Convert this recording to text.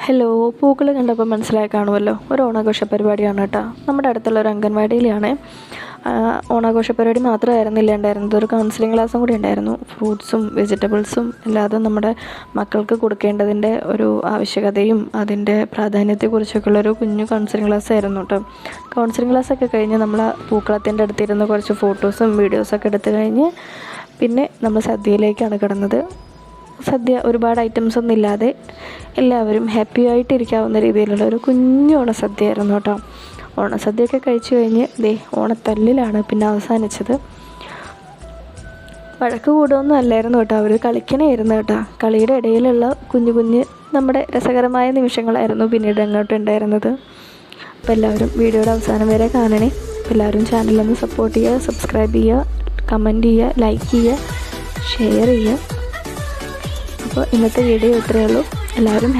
Hello, പൂക്കൾ കണ്ടപ്പോൾ മനസ്സിലായി കാണുമല്ലോ, ഒരു ഓണാഘോഷ പരിപാടിയാണ് കേട്ടോ. നമ്മുടെ അടുത്തുള്ള ഒരു അംഗൻവാടിയിലാണ്. ഓണാഘോഷ പരിപാടി മാത്രമായിരുന്നില്ല ഉണ്ടായിരുന്നത്, ഒരു കൗൺസിലിംഗ് ക്ലാസ്സും കൂടി ഉണ്ടായിരുന്നു. ഫ്രൂട്ട്സും വെജിറ്റബിൾസും അല്ലാതെ നമ്മുടെ മക്കൾക്ക് കൊടുക്കേണ്ടതിൻ്റെ ഒരു ആവശ്യകതയും അതിൻ്റെ പ്രാധാന്യത്തെക്കുറിച്ചൊക്കെയുള്ളൊരു കുഞ്ഞു കൗൺസിലിംഗ് ക്ലാസ് ആയിരുന്നു കേട്ടോ. കൗൺസിലിംഗ് ക്ലാസ്സൊക്കെ കഴിഞ്ഞ് നമ്മൾ പൂക്കളത്തിൻ്റെ അടുത്തിരുന്ന് കുറച്ച് ഫോട്ടോസും വീഡിയോസൊക്കെ എടുത്ത് കഴിഞ്ഞ് പിന്നെ നമ്മൾ സദ്യയിലേക്കാണ് കിടന്നത്. സദ്യ ഒരുപാട് ഐറ്റംസ് ഒന്നും ഇല്ലാതെ എല്ലാവരും ഹാപ്പി ആയിട്ടിരിക്കാവുന്ന രീതിയിലുള്ള ഒരു കുഞ്ഞു ഓണസദ്യ ആയിരുന്നു കേട്ടോ. ഓണസദ്യയൊക്കെ കഴിച്ചു കഴിഞ്ഞ് ഓണത്തല്ലിലാണ് പിന്നെ അവസാനിച്ചത്. വഴക്ക് കൂടുകയൊന്നും അല്ലായിരുന്നു കേട്ടോ, അവർ കളിക്കണമായിരുന്നു കേട്ടോ. കളിയുടെ ഇടയിലുള്ള കുഞ്ഞു കുഞ്ഞ് നമ്മുടെ രസകരമായ നിമിഷങ്ങളായിരുന്നു പിന്നീട് അങ്ങോട്ട് ഉണ്ടായിരുന്നത്. അപ്പോൾ എല്ലാവരും വീഡിയോയുടെ അവസാനം വരെ കാണണേ. എല്ലാവരും ചാനലൊന്ന് സപ്പോർട്ട് ചെയ്യുക, സബ്സ്ക്രൈബ് ചെയ്യുക, കമൻറ്റ് ചെയ്യുക, ലൈക്ക് ചെയ്യുക, ഷെയർ ചെയ്യുക. അപ്പോൾ ഇന്നത്തെ വീഡിയോ ഇത്രയേ ഉള്ളൂ. എല്ലാവരും